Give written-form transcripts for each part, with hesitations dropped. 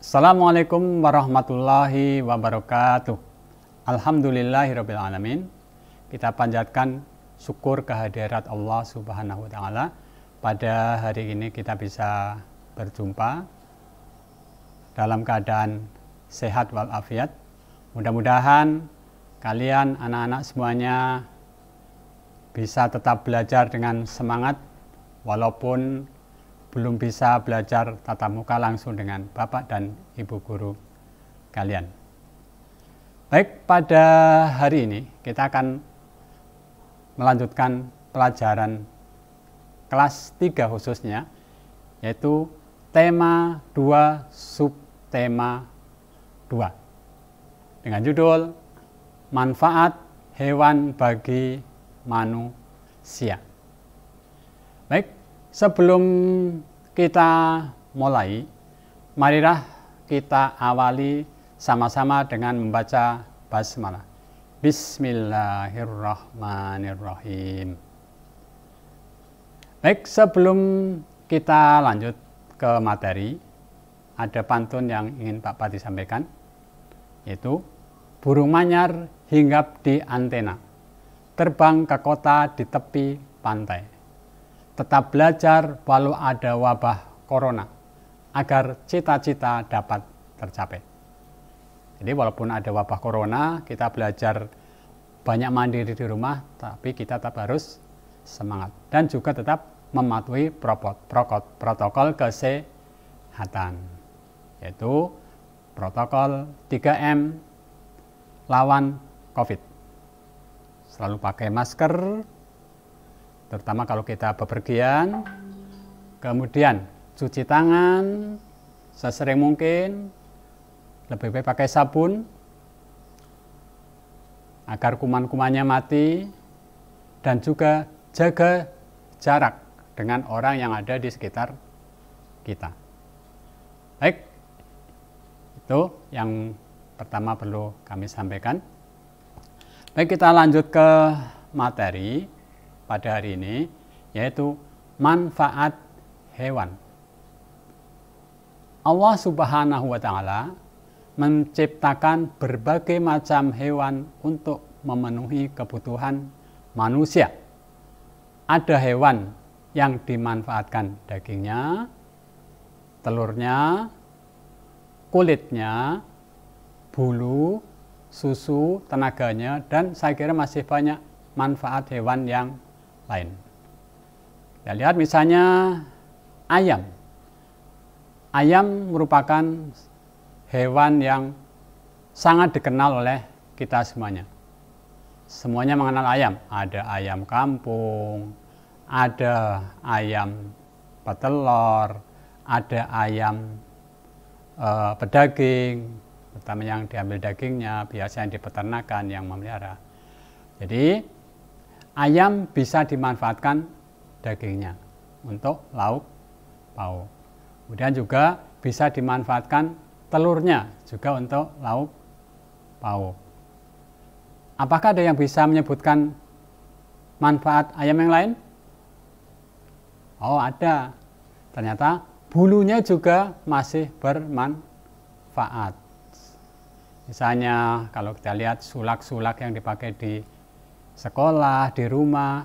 Assalamualaikum warahmatullahi wabarakatuh. Alhamdulillahirabbil alamin. Kita panjatkan syukur kehadirat Allah Subhanahu wa taala. Pada hari ini kita bisa berjumpa dalam keadaan sehat walafiat. Mudah-mudahan kalian anak-anak semuanya bisa tetap belajar dengan semangat walaupun belum bisa belajar tatap muka langsung dengan Bapak dan Ibu guru kalian. Baik, pada hari ini kita akan melanjutkan pelajaran kelas 3 khususnya, yaitu tema 2 subtema 2 dengan judul manfaat hewan bagi manusia. Baik, sebelum kita mulai, marilah kita awali sama-sama dengan membaca basmalah. Bismillahirrahmanirrahim. Baik, sebelum kita lanjut ke materi, ada pantun yang ingin Pak Pati sampaikan, yaitu burung manyar hinggap di antena, terbang ke kota di tepi pantai. Tetap belajar walau ada wabah corona, agar cita-cita dapat tercapai. Jadi walaupun ada wabah corona, kita belajar banyak mandiri di rumah, tapi kita tetap harus semangat. Dan juga tetap mematuhi protokol kesehatan, yaitu protokol 3M lawan COVID. Selalu pakai masker, terutama kalau kita bepergian, kemudian cuci tangan sesering mungkin, lebih baik pakai sabun agar kuman-kumannya mati, dan juga jaga jarak dengan orang yang ada di sekitar kita. Baik, itu yang pertama perlu kami sampaikan. Baik, kita lanjut ke materi pada hari ini, yaitu manfaat hewan. Allah Subhanahu wa taala menciptakan berbagai macam hewan untuk memenuhi kebutuhan manusia. Ada hewan yang dimanfaatkan dagingnya, telurnya, kulitnya, bulu, susu, tenaganya, dan saya kira masih banyak manfaat hewan yang lain. Kita lihat misalnya ayam. Ayam merupakan hewan yang sangat dikenal oleh kita semuanya. Semuanya mengenal ayam. Ada ayam kampung, ada ayam petelur, ada ayam pedaging, terutama yang diambil dagingnya, biasanya di peternakan yang memelihara. Jadi ayam bisa dimanfaatkan dagingnya untuk lauk pauk. Kemudian juga bisa dimanfaatkan telurnya juga untuk lauk pauk. Apakah ada yang bisa menyebutkan manfaat ayam yang lain? Oh, ada. Ternyata bulunya juga masih bermanfaat. Misalnya kalau kita lihat sulak-sulak yang dipakai di sekolah, di rumah,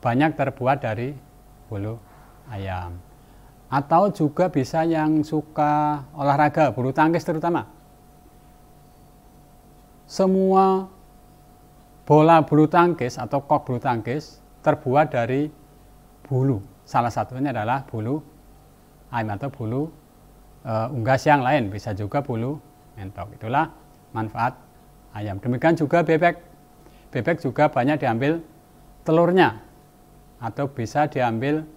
banyak terbuat dari bulu ayam. Atau juga bisa yang suka olahraga, bulu tangkis terutama. Semua bola bulu tangkis atau kok bulu tangkis terbuat dari bulu. Salah satunya adalah bulu ayam atau bulu unggas yang lain, bisa juga bulu mentok. Itulah manfaat ayam. Demikian juga bebek. Bebek juga banyak diambil telurnya atau bisa diambil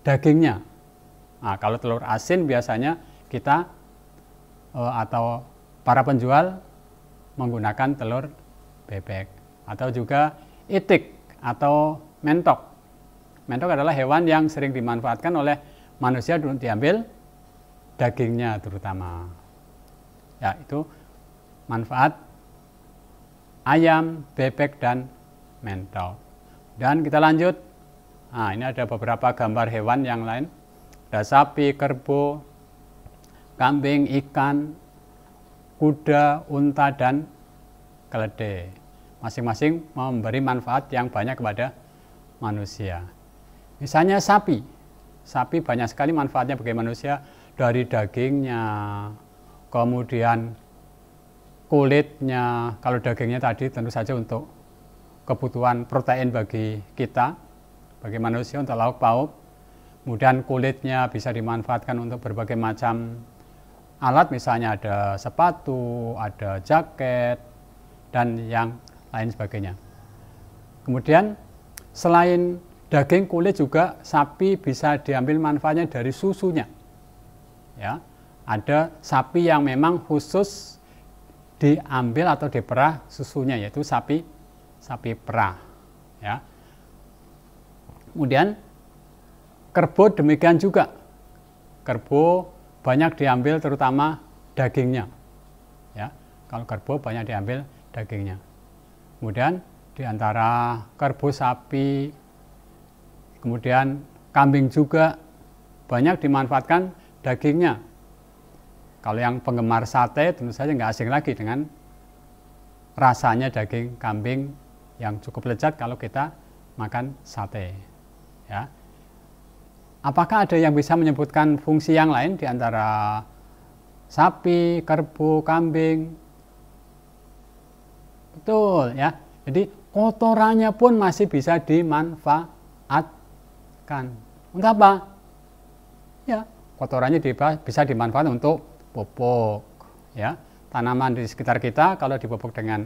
dagingnya. Nah, kalau telur asin biasanya kita atau para penjual menggunakan telur bebek, atau juga itik atau mentok. Mentok adalah hewan yang sering dimanfaatkan oleh manusia untuk diambil dagingnya terutama. Ya, itu manfaat ayam, bebek, dan mentok. Dan kita lanjut. Nah, ini ada beberapa gambar hewan yang lain. Ada sapi, kerbau, kambing, ikan, kuda, unta, dan keledai. Masing-masing memberi manfaat yang banyak kepada manusia. Misalnya sapi. Sapi banyak sekali manfaatnya bagi manusia, dari dagingnya, kemudian kulitnya. Kalau dagingnya tadi tentu saja untuk kebutuhan protein bagi kita, bagi manusia, untuk lauk pauk. Kemudian kulitnya bisa dimanfaatkan untuk berbagai macam alat, misalnya ada sepatu, ada jaket, dan yang lain sebagainya. Kemudian selain daging, kulit juga sapi bisa diambil manfaatnya dari susunya. Ya, ada sapi yang memang khusus diambil atau diperah susunya, yaitu sapi perah. Ya. Kemudian kerbau demikian juga. Kerbau banyak diambil terutama dagingnya. Ya, kalau kerbau banyak diambil dagingnya. Kemudian di antara kerbau, sapi, kemudian kambing juga banyak dimanfaatkan dagingnya. Kalau yang penggemar sate tentu saja nggak asing lagi dengan rasanya daging kambing yang cukup lezat kalau kita makan sate. Ya. Apakah ada yang bisa menyebutkan fungsi yang lain di antara sapi, kerbau, kambing? Betul ya. Jadi kotorannya pun masih bisa dimanfaatkan. Untuk apa? Ya, kotorannya bisa dimanfaatkan untuk pupuk. Ya, tanaman di sekitar kita kalau dipupuk dengan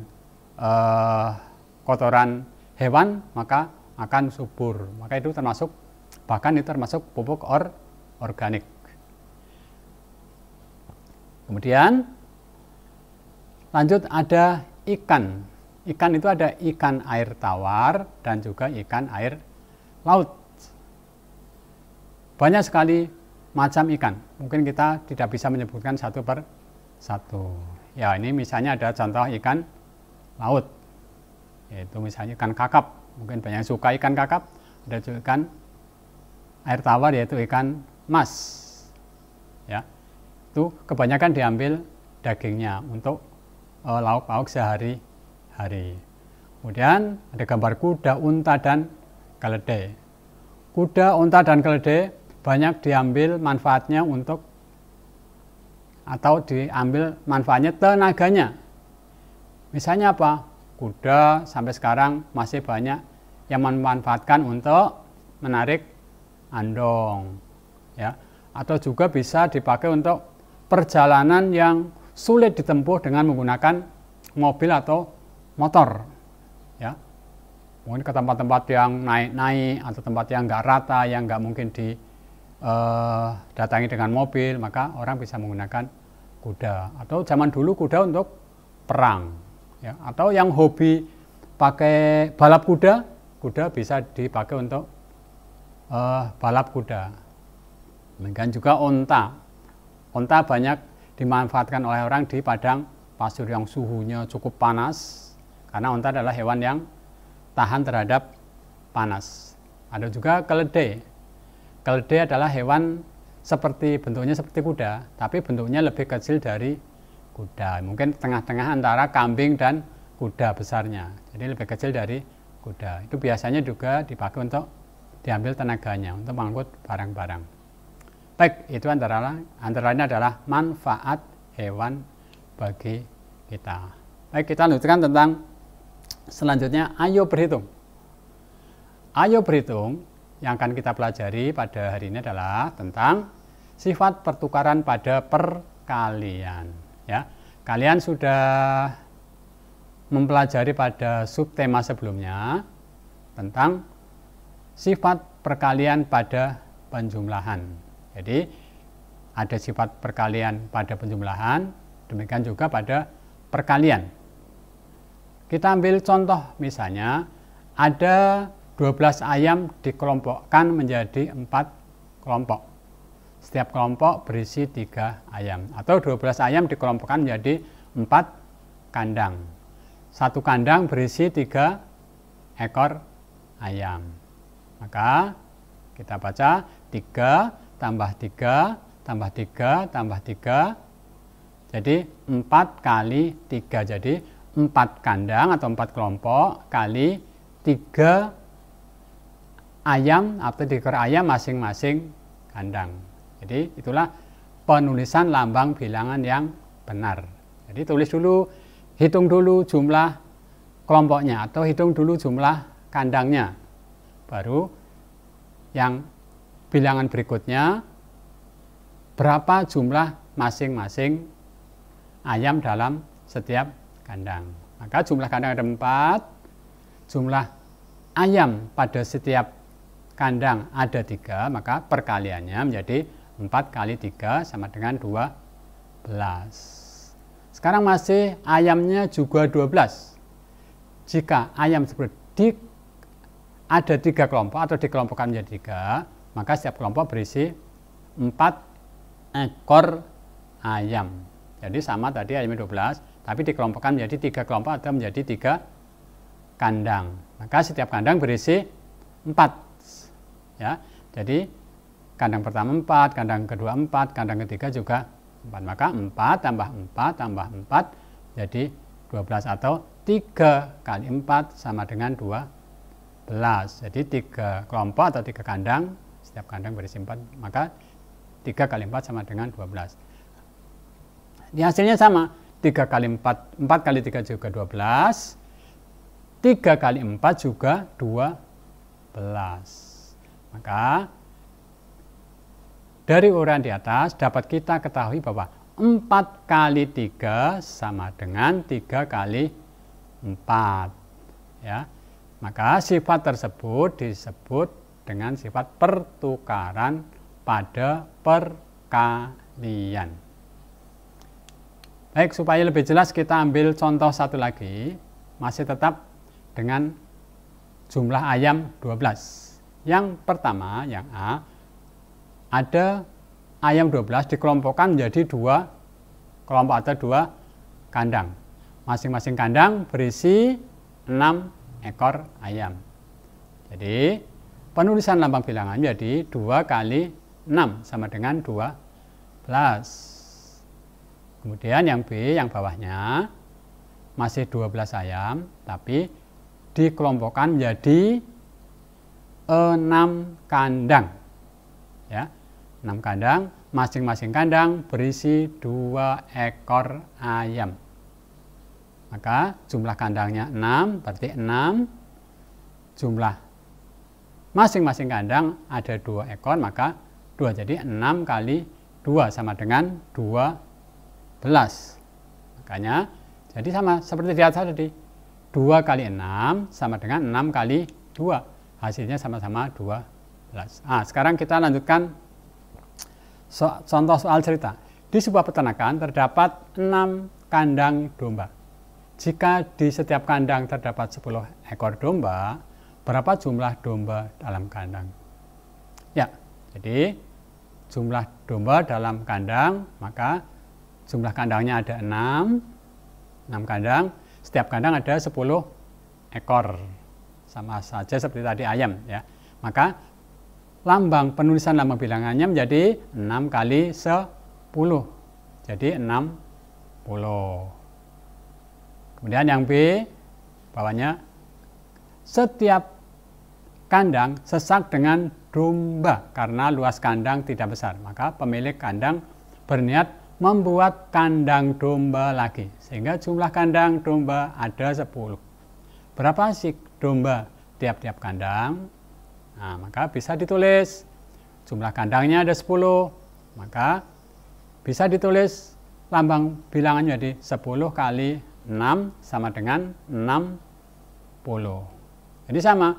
kotoran hewan maka akan subur. Maka itu termasuk, bahkan itu termasuk pupuk organik. Kemudian lanjut ada ikan. Ikan itu ada ikan air tawar dan juga ikan air laut. Banyak sekali macam ikan. Mungkin kita tidak bisa menyebutkan satu per satu. Ya, ini misalnya ada contoh ikan laut. Yaitu misalnya ikan kakap. Mungkin banyak yang suka ikan kakap. Ada juga ikan air tawar, yaitu ikan mas. Ya, itu kebanyakan diambil dagingnya untuk lauk pauk sehari-hari. Kemudian ada gambar kuda, unta, dan keledai. Kuda, unta, dan keledai banyak diambil manfaatnya untuk, atau diambil manfaatnya tenaganya. Misalnya apa? Kuda sampai sekarang masih banyak yang memanfaatkan untuk menarik andong, ya, atau juga bisa dipakai untuk perjalanan yang sulit ditempuh dengan menggunakan mobil atau motor, ya. Mungkin ke tempat-tempat yang naik-naik atau tempat yang nggak rata, yang nggak mungkin didatangi dengan mobil, maka orang bisa menggunakan kuda. Atau zaman dulu kuda untuk perang, ya. Atau yang hobi pakai balap kuda, kuda bisa dipakai untuk balap kuda. Demikian juga onta. Onta banyak dimanfaatkan oleh orang di padang pasir yang suhunya cukup panas, karena onta adalah hewan yang tahan terhadap panas. Ada juga keledai. Keledai adalah hewan bentuknya seperti kuda, tapi bentuknya lebih kecil dari kuda. Mungkin tengah-tengah antara kambing dan kuda besarnya. Jadi lebih kecil dari kuda. Itu biasanya juga dipakai untuk diambil tenaganya, untuk mengangkut barang-barang. Baik, itu antara lain adalah manfaat hewan bagi kita. Baik, kita lanjutkan tentang selanjutnya, ayo berhitung. Ayo berhitung yang akan kita pelajari pada hari ini adalah tentang sifat pertukaran pada perkalian. Ya, kalian sudah mempelajari pada subtema sebelumnya tentang sifat perkalian pada penjumlahan. Jadi ada sifat perkalian pada penjumlahan, demikian juga pada perkalian. Kita ambil contoh, misalnya ada 12 ayam dikelompokkan menjadi 4 kelompok. Setiap kelompok berisi 3 ayam. Atau 12 ayam dikelompokkan menjadi 4 kandang. Satu kandang berisi 3 ekor ayam. Maka kita baca 3 tambah 3 tambah 3 tambah 3. Jadi 4 kali 3. Jadi 4 kandang atau 4 kelompok kali 3 ayam atau 3 ekor ayam masing-masing kandang. Jadi itulah penulisan lambang bilangan yang benar. Jadi tulis dulu, hitung dulu jumlah kelompoknya atau hitung dulu jumlah kandangnya. Baru yang bilangan berikutnya berapa jumlah masing-masing ayam dalam setiap kandang. Maka jumlah kandang ada 4, jumlah ayam pada setiap kandang ada 3, maka perkaliannya menjadi 4 kali 3 sama dengan 12. Sekarang masih ayamnya juga 12. Jika ayam tersebut ada 3 kelompok atau dikelompokkan menjadi 3, maka setiap kelompok berisi 4 ekor ayam. Jadi sama tadi ayamnya 12, tapi dikelompokkan menjadi 3 kelompok atau menjadi 3 kandang. Maka setiap kandang berisi 4. Ya, jadi kandang pertama 4, kandang kedua 4, kandang ketiga juga 4. Maka 4 tambah 4 tambah 4 jadi 12 atau 3 kali 4 sama dengan 12. Jadi 3 kelompok atau 3 kandang, setiap kandang berisi 4, maka 3 kali 4 sama dengan 12. Di hasilnya sama, 3 kali 4, 4 kali 3 juga 12, 3 kali 4 juga 12. Maka dari uraian di atas dapat kita ketahui bahwa 4 kali 3 sama dengan 3 kali 4. Ya. Maka sifat tersebut disebut dengan sifat pertukaran pada perkalian. Baik, supaya lebih jelas kita ambil contoh satu lagi, masih tetap dengan jumlah ayam 12. Yang pertama, yang A, ada ayam 12 dikelompokkan menjadi 2 kelompok atau 2 kandang. Masing-masing kandang berisi 6 ekor ayam. Jadi penulisan lambang bilangan menjadi 2 kali 6 sama dengan 12. Kemudian yang B, yang bawahnya masih 12 ayam, tapi dikelompokkan menjadi 6 kandang. Ya, 6 kandang, masing-masing kandang berisi 2 ekor ayam. Maka jumlah kandangnya 6, berarti 6. Jumlah masing-masing kandang ada 2 ekor, maka 2. Jadi 6 kali 2 sama dengan 12. Makanya jadi sama seperti di atas tadi. 2 kali 6 sama dengan 6 kali 2. Hasilnya sama-sama 12. Sekarang kita lanjutkan contoh soal cerita. Di sebuah peternakan terdapat 6 kandang domba. Jika di setiap kandang terdapat 10 ekor domba, berapa jumlah domba dalam kandang? Ya, jadi jumlah domba dalam kandang, maka jumlah kandangnya ada 6 kandang, setiap kandang ada 10 ekor. Sama saja seperti tadi ayam, ya. Maka lambang penulisan lambang bilangannya menjadi 6 kali 10. Jadi 60. Kemudian yang B, bawahnya setiap kandang sesak dengan domba karena luas kandang tidak besar. Maka pemilik kandang berniat membuat kandang domba lagi, sehingga jumlah kandang domba ada 10. Berapa sih domba tiap-tiap kandang? Maka bisa ditulis jumlah kandangnya ada 10, maka bisa ditulis lambang bilangannya jadi 10 kali 6 sama dengan 60. Jadi sama,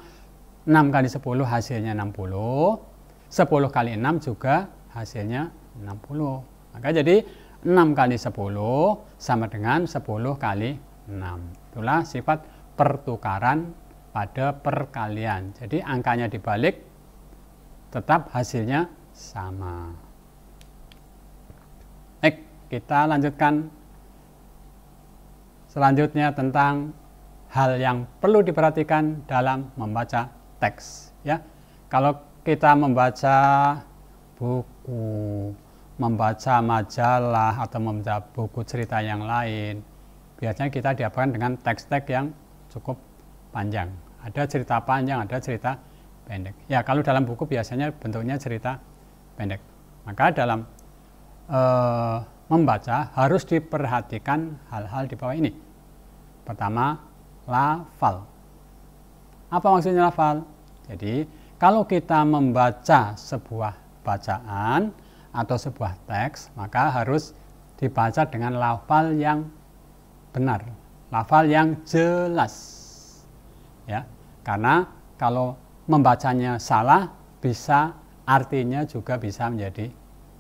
6 kali 10 hasilnya 60, 10 kali 6 juga hasilnya 60. Maka jadi 6 kali 10 sama dengan 10 kali 6. Itulah sifat pertukaran pada perkalian. Jadi angkanya dibalik, tetap hasilnya sama. Baik, kita lanjutkan selanjutnya tentang hal yang perlu diperhatikan dalam membaca teks. Ya, kalau kita membaca buku, membaca majalah atau membaca buku cerita yang lain, biasanya kita dihadapkan dengan teks-teks yang cukup panjang. Ada cerita panjang, ada cerita pendek. Ya, kalau dalam buku biasanya bentuknya cerita pendek. Maka dalam membaca harus diperhatikan hal-hal di bawah ini. Pertama, lafal. Apa maksudnya lafal? Jadi, kalau kita membaca sebuah bacaan atau sebuah teks, maka harus dibaca dengan lafal yang benar, lafal yang jelas. Ya, karena kalau membacanya salah, bisa artinya juga bisa menjadi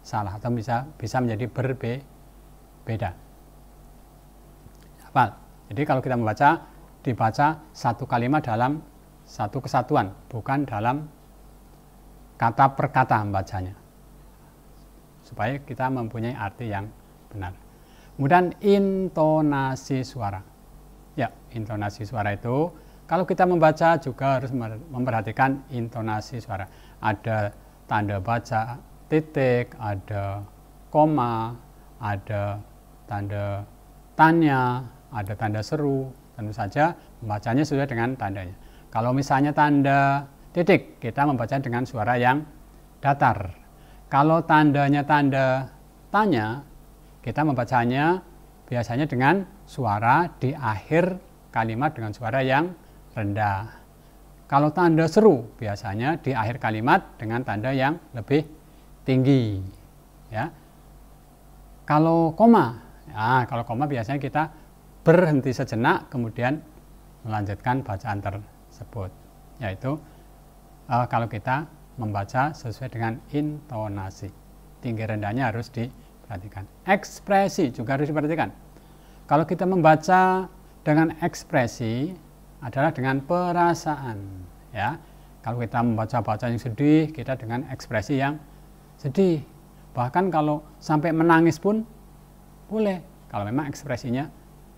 salah atau bisa menjadi berbeda. Lafal. Jadi kalau kita membaca, dibaca satu kalimat dalam satu kesatuan, bukan dalam kata per kata membacanya, supaya kita mempunyai arti yang benar. Kemudian intonasi suara. Ya, intonasi suara itu kalau kita membaca juga harus memperhatikan intonasi suara. Ada tanda baca titik, ada koma, ada tanda tanya, ada tanda seru. Tentu saja membacanya sesuai dengan tandanya. Kalau misalnya tanda titik, kita membaca dengan suara yang datar. Kalau tandanya tanda tanya, kita membacanya biasanya dengan suara di akhir kalimat dengan suara yang rendah. Kalau tanda seru, biasanya di akhir kalimat dengan tanda yang lebih tinggi. Ya. Kalau koma biasanya kita berhenti sejenak, kemudian melanjutkan bacaan tersebut. Yaitu kalau kita membaca sesuai dengan intonasi, tinggi rendahnya harus diperhatikan. Ekspresi juga harus diperhatikan. Kalau kita membaca dengan ekspresi adalah dengan perasaan, ya. Kalau kita membaca bacaan yang sedih, kita dengan ekspresi yang sedih. Bahkan kalau sampai menangis pun boleh, kalau memang ekspresinya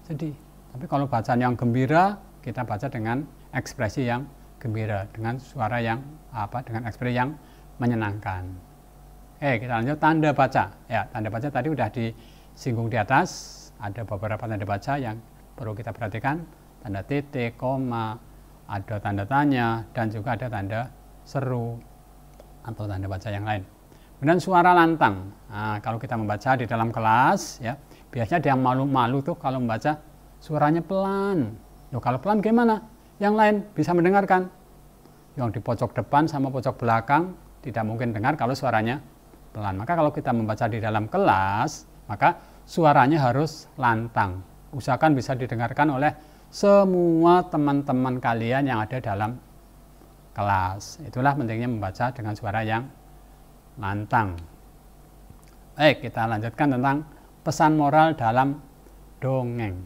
sedih. Tapi kalau bacaan yang gembira, kita baca dengan ekspresi yang gembira, dengan suara yang dengan ekspresi yang menyenangkan. Kita lanjut tanda baca. Ya, tanda baca tadi sudah disinggung di atas. Ada beberapa tanda baca yang perlu kita perhatikan. Tanda titik, koma, ada tanda tanya, dan juga ada tanda seru atau tanda baca yang lain. Kemudian suara lantang. Nah, kalau kita membaca di dalam kelas, ya, biasanya ada yang malu-malu tuh kalau membaca suaranya pelan. Loh, kalau pelan gimana? Yang lain bisa mendengarkan. Yang di pojok depan sama pojok belakang tidak mungkin dengar kalau suaranya pelan. Maka kalau kita membaca di dalam kelas, maka suaranya harus lantang. Usahakan bisa didengarkan oleh semua teman-teman kalian yang ada dalam kelas. Itulah pentingnya membaca dengan suara yang lantang. Baik, kita lanjutkan tentang pesan moral dalam dongeng.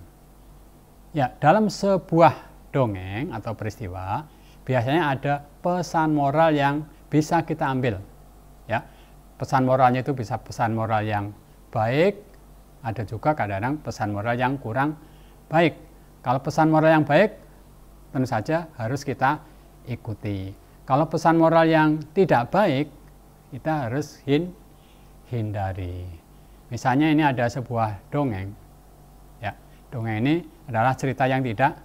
Ya, dalam sebuah dongeng atau peristiwa, biasanya ada pesan moral yang bisa kita ambil. Ya, pesan moralnya itu bisa pesan moral yang baik, ada juga kadang-kadang pesan moral yang kurang baik. Kalau pesan moral yang baik, tentu saja harus kita ikuti. Kalau pesan moral yang tidak baik, kita harus hindari. Misalnya ini ada sebuah dongeng. Ya, dongeng ini adalah cerita yang tidak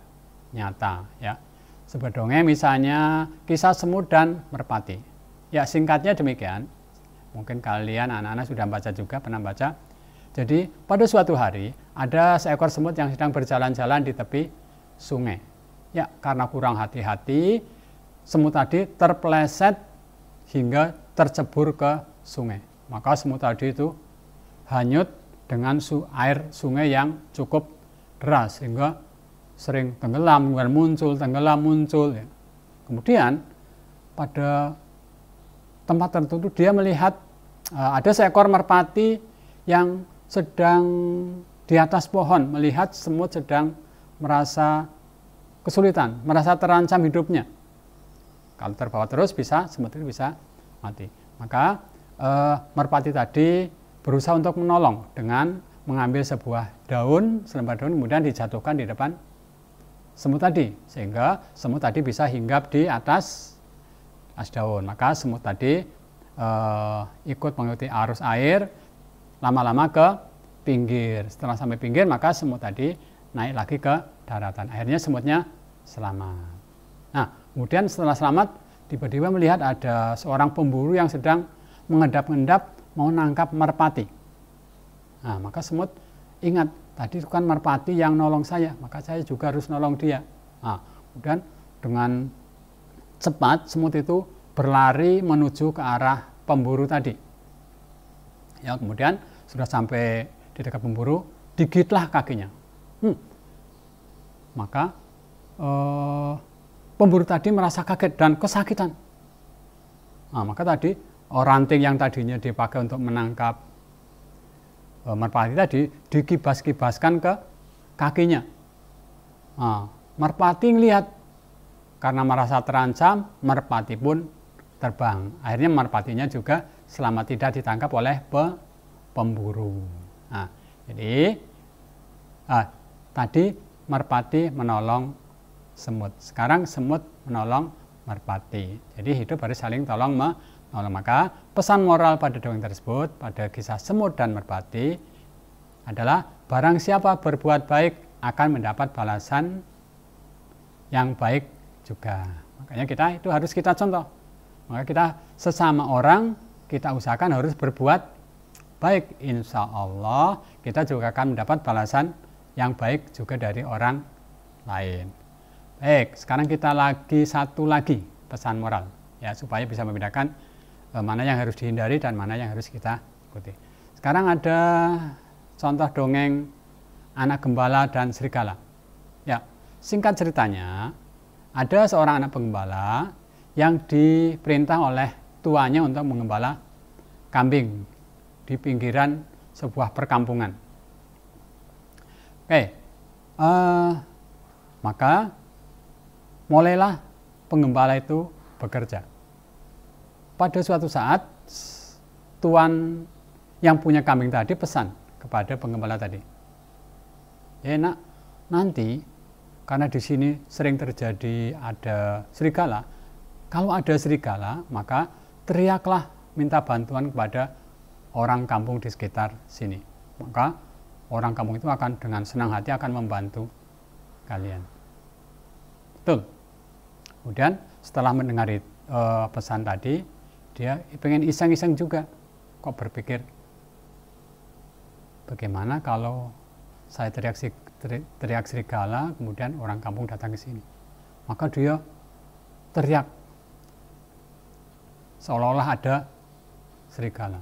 nyata. Ya, sebuah dongeng misalnya kisah semut dan merpati. Ya, singkatnya demikian. Mungkin kalian anak-anak sudah baca juga, pernah baca. Jadi pada suatu hari ada seekor semut yang sedang berjalan-jalan di tepi sungai. Ya, karena kurang hati-hati, semut tadi terpeleset hingga tercebur ke sungai. Maka semut tadi itu hanyut dengan air sungai yang cukup deras sehingga sering tenggelam, kemudian muncul, tenggelam, muncul. Ya. Kemudian pada tempat tertentu dia melihat ada seekor merpati yang sedang di atas pohon, melihat semut sedang merasa kesulitan, merasa terancam hidupnya. Kalau terbawa terus semut itu bisa mati. Maka merpati tadi berusaha untuk menolong dengan mengambil sebuah daun, selembar daun, kemudian dijatuhkan di depan semut tadi, sehingga semut tadi bisa hinggap di atas daun. Maka semut tadi ikut mengikuti arus air lama-lama ke pinggir. Setelah sampai pinggir, maka semut tadi naik lagi ke daratan. Akhirnya semutnya selamat. Nah, kemudian setelah selamat, tiba-tiba melihat ada seorang pemburu yang sedang mengendap-endap mau nangkap merpati. Nah, maka semut ingat, tadi itu kan merpati yang nolong saya, maka saya juga harus nolong dia. Nah, kemudian dengan cepat semut itu berlari menuju ke arah pemburu tadi. Ya, kemudian sudah sampai di dekat pemburu, digigitlah kakinya. Maka pemburu tadi merasa kaget dan kesakitan. Nah, maka tadi ranting yang tadinya dipakai untuk menangkap merpati tadi dikibas-kibaskan ke kakinya. Nah, merpati ngelihat, karena merasa terancam, merpati pun terbang. Akhirnya merpatinya juga selamat tidak ditangkap oleh pemburu. Nah, jadi tadi merpati menolong semut. Sekarang semut menolong merpati. Jadi hidup harus saling tolong menolong. Maka pesan moral pada dongeng tersebut, pada kisah semut dan merpati adalah barang siapa berbuat baik akan mendapat balasan yang baik juga. Makanya itu harus kita contoh. Maka kita sesama orang, kita usahakan harus berbuat baik. Insya Allah kita juga akan mendapat balasan yang baik juga dari orang lain. Baik, sekarang kita satu lagi pesan moral, ya, supaya bisa membedakan mana yang harus dihindari dan mana yang harus kita ikuti. Sekarang ada contoh dongeng anak gembala dan serigala. Ya, singkat ceritanya, ada seorang anak penggembala yang diperintah oleh tuanya untuk menggembala kambing di pinggiran sebuah perkampungan. Oke, maka mulailah penggembala itu bekerja. Pada suatu saat, tuan yang punya kambing tadi pesan kepada penggembala tadi, nak, nanti karena di sini sering terjadi ada serigala, kalau ada serigala maka teriaklah minta bantuan kepada orang kampung di sekitar sini. Maka orang kampung itu akan dengan senang hati akan membantu kalian. Betul. Kemudian setelah mendengar pesan tadi, dia pengen iseng-iseng juga. Kok berpikir, bagaimana kalau saya teriak serigala, kemudian orang kampung datang ke sini. Maka dia teriak, seolah-olah ada serigala.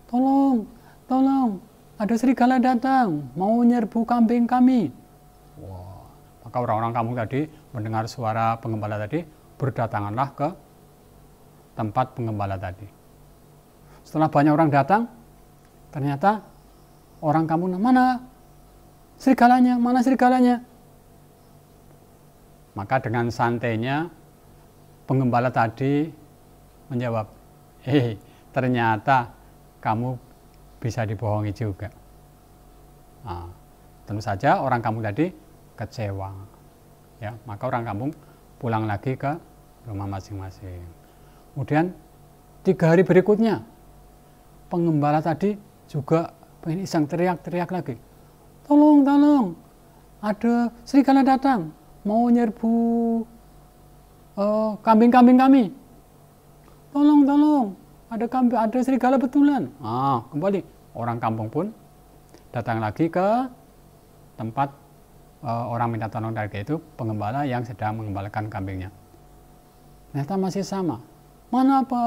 Tolong, tolong, ada serigala datang, mau menyerbu kambing kami. Wah, maka orang-orang kampung tadi mendengar suara penggembala tadi, berdatanganlah ke tempat penggembala tadi. Setelah banyak orang datang, ternyata orang kampung, mana serigalanya, mana serigalanya? Maka dengan santainya penggembala tadi menjawab, ternyata kamu bisa dibohongi juga. Nah, tentu saja orang kampung tadi kecewa. Ya, maka orang kampung pulang lagi ke rumah masing-masing. Kemudian 3 hari berikutnya, penggembala tadi juga pengen iseng teriak-teriak lagi. Tolong, tolong, ada serigala datang, mau nyerbu kambing-kambing kami. Tolong, tolong, ada serigala betulan. Kembali orang kampung pun datang lagi ke tempat orang minta tolong tadi, itu penggembala yang sedang menggembalakan kambingnya. Ternyata masih sama. Mana apa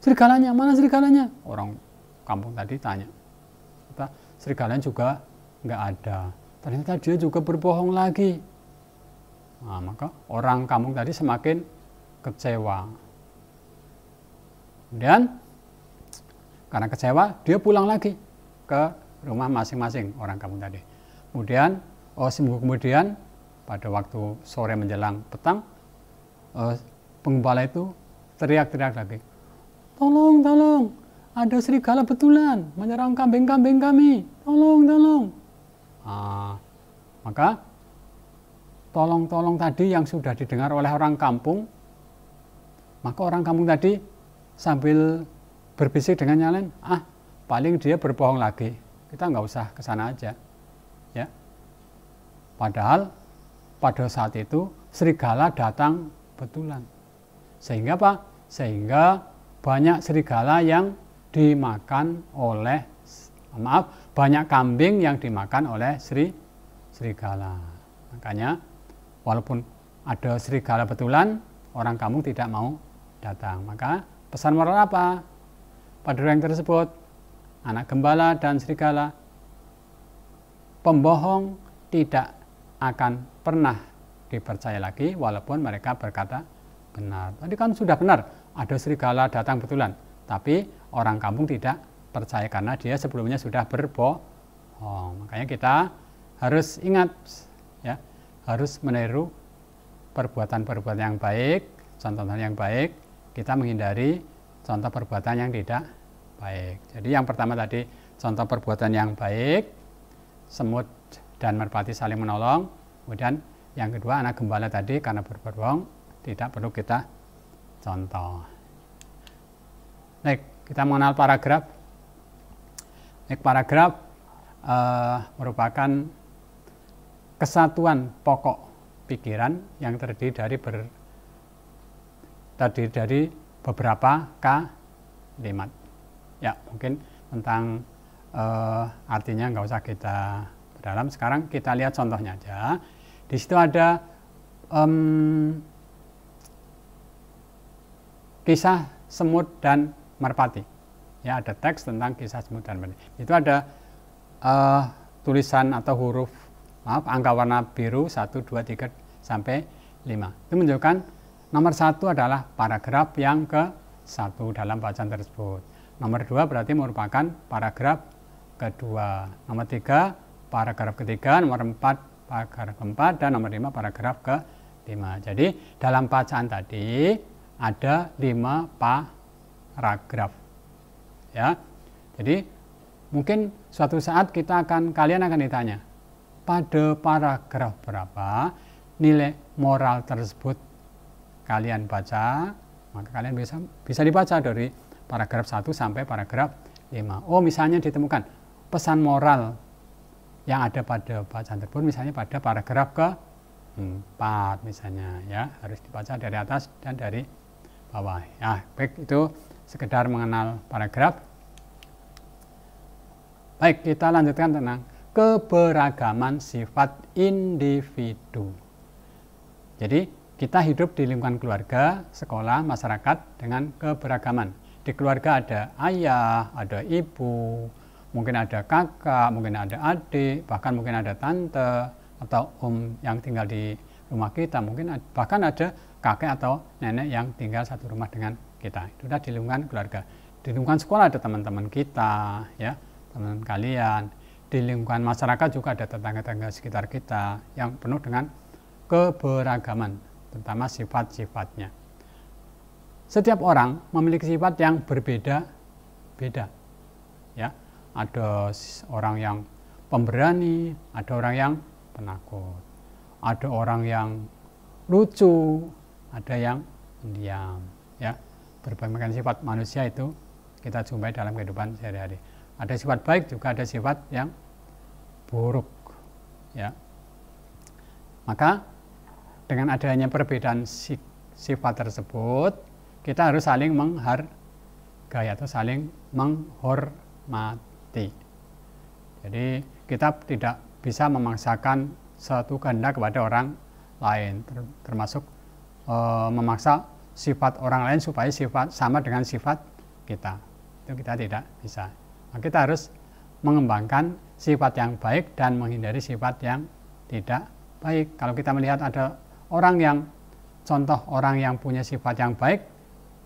serigalanya? Mana serigalanya? Orang kampung tadi tanya. Ternyata serigalanya juga nggak ada. Ternyata dia juga berbohong lagi. Nah, maka orang kampung tadi semakin kecewa. Kemudian karena kecewa, dia pulang lagi ke rumah masing-masing orang kampung tadi. Kemudian seminggu kemudian, pada waktu sore menjelang petang, penggembala itu teriak-teriak lagi. Tolong, tolong, ada serigala betulan menyerang kambing-kambing kami. Tolong, tolong. Maka tolong-tolong tadi yang sudah didengar oleh orang kampung, maka orang kampung tadi sambil berbisik dengan yang lain, paling dia berbohong lagi. Kita nggak usah ke sana aja. Ya. Padahal pada saat itu serigala datang betulan. Sehingga apa? Sehingga banyak serigala yang dimakan oleh, banyak kambing yang dimakan oleh serigala. Makanya walaupun ada serigala betulan, orang kampung tidak mau datang. Maka pesan moral apa pada orang tersebut? Anak gembala dan serigala, pembohong tidak akan pernah dipercaya lagi walaupun mereka berkata benar. Tadi kan sudah benar, ada serigala datang betulan, tapi orang kampung tidak percaya karena dia sebelumnya sudah berbohong. Makanya kita harus ingat, ya, harus meniru perbuatan-perbuatan yang baik, contoh yang baik, kita menghindari contoh perbuatan yang tidak baik. Jadi yang pertama tadi contoh perbuatan yang baik, semut dan merpati saling menolong. Kemudian yang kedua anak gembala tadi karena berbohong tidak perlu kita contoh. Baik, kita mengenal paragraf. Baik, paragraf merupakan kesatuan pokok pikiran yang terdiri dari beberapa kalimat. Ya, mungkin tentang artinya nggak usah kita berdalam. Sekarang kita lihat contohnya aja. Di situ ada kisah semut dan merpati. Ya, ada teks tentang kisah semut dan merpati. Itu ada tulisan atau huruf, angka warna biru 1, 2, 3 sampai 5. Itu menunjukkan nomor 1 adalah paragraf yang ke-1 dalam bacaan tersebut. Nomor 2 berarti merupakan paragraf kedua. Nomor 3 paragraf ketiga, nomor 4 paragraf keempat, dan nomor 5 paragraf ke-5. Jadi dalam bacaan tadi ada 5 paragraf. Ya. Jadi mungkin suatu saat kalian akan ditanya, pada paragraf berapa nilai moral tersebut kalian baca, maka kalian bisa dibaca dari paragraf 1 sampai paragraf 5. Oh, misalnya ditemukan pesan moral yang ada pada bacaan tersebut, misalnya pada paragraf ke-4 misalnya, ya, harus dibaca dari atas dan dari bawah. Ya, baik, itu sekedar mengenal paragraf. Baik, kita lanjutkan tentang keberagaman sifat individu. Jadi, kita hidup di lingkungan keluarga, sekolah, masyarakat dengan keberagaman. Di keluarga ada ayah, ada ibu, mungkin ada kakak, mungkin ada adik, bahkan mungkin ada tante atau om yang tinggal di rumah kita, mungkin bahkan ada kakek atau nenek yang tinggal satu rumah dengan kita. Itu sudah di lingkungan keluarga. Di lingkungan sekolah ada teman-teman kita, ya, teman kalian. Di lingkungan masyarakat juga ada tetangga-tetangga sekitar kita yang penuh dengan keberagaman, terutama sifat-sifatnya. Setiap orang memiliki sifat yang berbeda-beda. Ya, ada orang yang pemberani, ada orang yang penakut, ada orang yang lucu, ada yang pendiam. Ya, berbagai macam sifat manusia itu kita jumpai dalam kehidupan sehari-hari. Ada sifat baik, juga ada sifat yang buruk. Ya, maka dengan adanya perbedaan sifat tersebut, kita harus saling menghargai atau saling menghormati. Jadi kita tidak bisa memaksakan suatu kehendak kepada orang lain, termasuk memaksa sifat orang lain supaya sifat sama dengan sifat kita. Itu kita tidak bisa. Nah, kita harus mengembangkan sifat yang baik dan menghindari sifat yang tidak baik. Kalau kita melihat ada contoh orang yang punya sifat yang baik,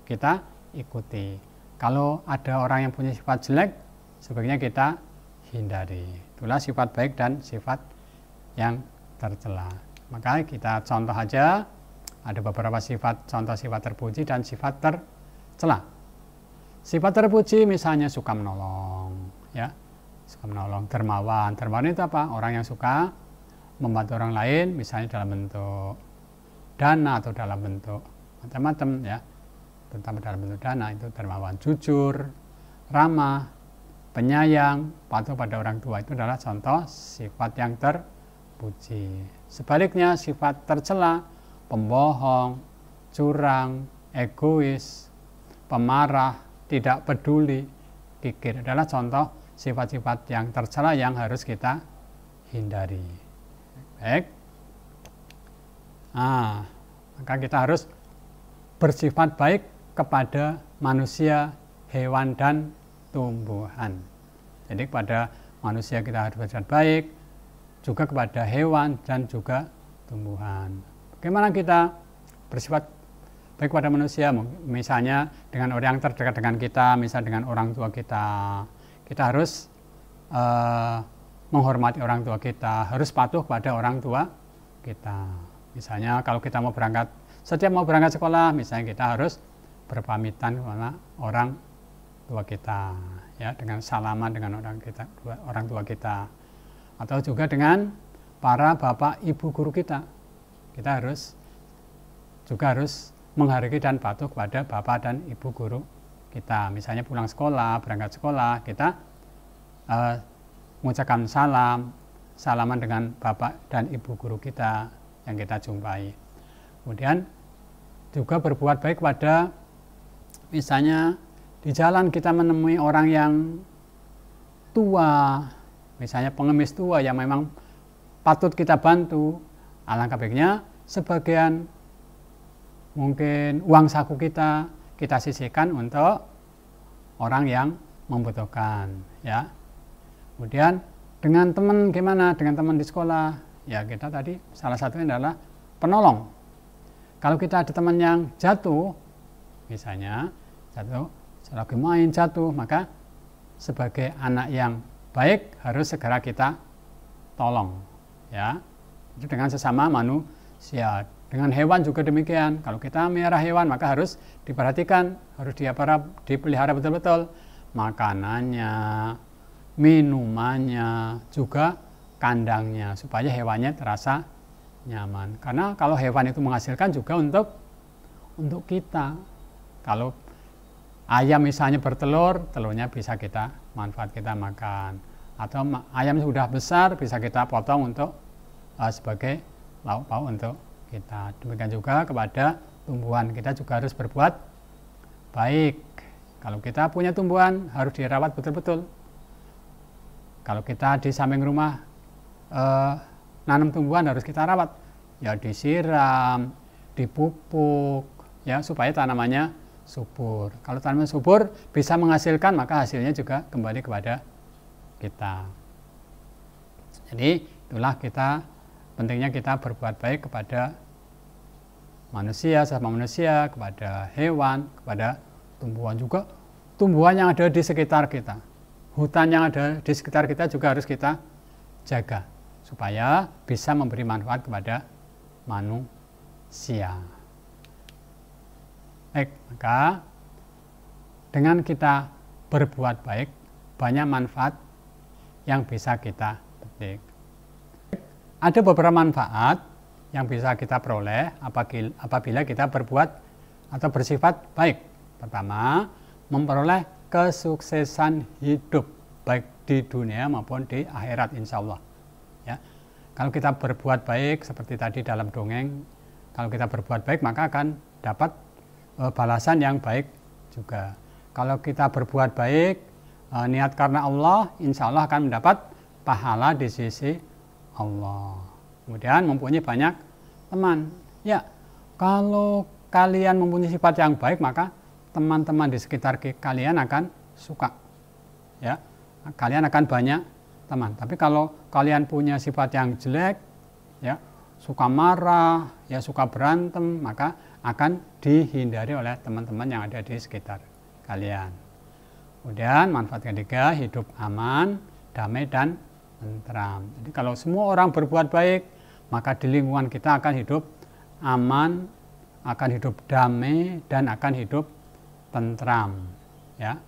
kita ikuti. Kalau ada orang yang punya sifat jelek, sebaiknya kita hindari. Itulah sifat baik dan sifat yang tercela. Maka kita contoh aja, ada beberapa sifat, contoh sifat terpuji dan sifat tercela. Sifat terpuji misalnya suka menolong, ya, suka menolong, dermawan. Dermawan itu apa? Orang yang suka membantu orang lain, misalnya dalam bentuk dana atau dalam bentuk macam-macam, ya, terutama dalam bentuk dana, itu dermawan. Jujur, ramah, penyayang, patuh pada orang tua. Itu adalah contoh sifat yang terpuji. Sebaliknya sifat tercela, pembohong, curang, egois, pemarah, tidak peduli, kikir adalah contoh sifat-sifat yang tercela yang harus kita hindari. Baik. Maka kita harus bersifat baik kepada manusia, hewan, dan tumbuhan. Jadi kepada manusia kita harus bersifat baik, juga kepada hewan dan juga tumbuhan. Bagaimana kita bersifat baik kepada manusia? Misalnya dengan orang yang terdekat dengan kita, misalnya dengan orang tua kita. Kita harus menghormati orang tua kita, harus patuh kepada orang tua kita. Misalnya kalau kita mau berangkat, setiap mau berangkat sekolah, misalnya kita harus berpamitan kepada orang tua kita, ya, dengan salaman dengan orang tua kita, atau juga dengan para bapak ibu guru kita. Kita juga harus menghargai dan patuh kepada bapak dan ibu guru kita. Misalnya pulang sekolah, berangkat sekolah, kita mengucapkan salaman dengan bapak dan ibu guru kita yang kita jumpai. Kemudian juga berbuat baik kepada, misalnya di jalan kita menemui orang yang tua, misalnya pengemis tua yang memang patut kita bantu, alangkah baiknya sebagian mungkin uang saku kita sisihkan untuk orang yang membutuhkan, ya. Kemudian dengan teman, gimana dengan teman di sekolah, ya, kita tadi salah satunya adalah penolong. Kalau kita ada teman yang jatuh, misalnya jatuh, lagi main jatuh, maka sebagai anak yang baik harus segera kita tolong, ya. Itu dengan sesama manusia. Dengan hewan juga demikian. Kalau kita melihara hewan, maka harus diperhatikan, harus dipelihara betul-betul. Makanannya, minumannya, juga kandangnya, supaya hewannya terasa nyaman. Karena kalau hewan itu menghasilkan juga untuk kita. Kalau ayam misalnya bertelur, telurnya bisa kita manfaat, kita makan. Atau ayam sudah besar, bisa kita potong untuk sebagai lauk pauk untuk kita. Demikian juga kepada tumbuhan, kita juga harus berbuat baik. Kalau kita punya tumbuhan, harus dirawat betul-betul. Kalau kita di samping rumah nanam tumbuhan, harus kita rawat, ya, disiram, dipupuk, ya, supaya tanamannya subur. Kalau tanaman subur bisa menghasilkan, maka hasilnya juga kembali kepada kita. Jadi itulah pentingnya kita berbuat baik kepada manusia, sesama manusia, kepada hewan, kepada tumbuhan juga. Tumbuhan yang ada di sekitar kita, hutan yang ada di sekitar kita juga harus kita jaga, supaya bisa memberi manfaat kepada manusia. Baik, maka dengan kita berbuat baik, banyak manfaat yang bisa kita petik. Ada beberapa manfaat yang bisa kita peroleh apabila kita berbuat atau bersifat baik. Pertama, memperoleh kesuksesan hidup, baik di dunia maupun di akhirat, insya Allah. Ya. Kalau kita berbuat baik, seperti tadi dalam dongeng, kalau kita berbuat baik maka akan dapat balasan yang baik juga. Kalau kita berbuat baik, niat karena Allah, insya Allah akan mendapat pahala di sisi Allah. Kemudian mempunyai banyak teman. Ya, kalau kalian mempunyai sifat yang baik, maka teman-teman di sekitar kalian akan suka. Ya, kalian akan banyak teman. Tapi kalau kalian punya sifat yang jelek, ya, suka marah, ya, suka berantem, maka akan dihindari oleh teman-teman yang ada di sekitar kalian. Kemudian manfaat ketiga, hidup aman, damai, dan tentram. Jadi kalau semua orang berbuat baik, maka di lingkungan kita akan hidup aman, akan hidup damai, dan akan hidup tentram. Ya,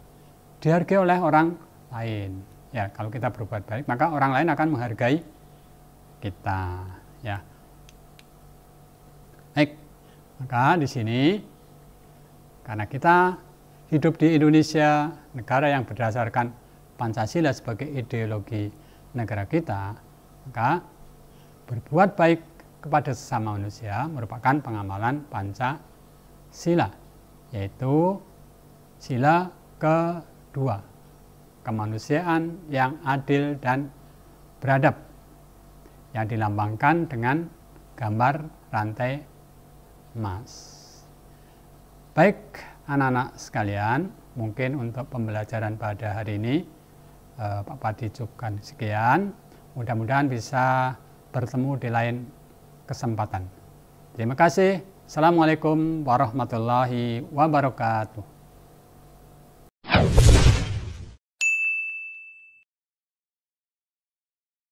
dihargai oleh orang lain. Ya, kalau kita berbuat baik, maka orang lain akan menghargai kita. Ya, baik. Maka di sini, karena kita hidup di Indonesia, negara yang berdasarkan Pancasila sebagai ideologi negara kita, maka berbuat baik kepada sesama manusia merupakan pengamalan Pancasila, yaitu sila kedua, kemanusiaan yang adil dan beradab, yang dilambangkan dengan gambar rantai emas. Baik anak-anak sekalian, mungkin untuk pembelajaran pada hari ini Pak Padi cukupkan sekian. Mudah-mudahan bisa bertemu di lain kesempatan. Terima kasih. Assalamualaikum warahmatullahi wabarakatuh.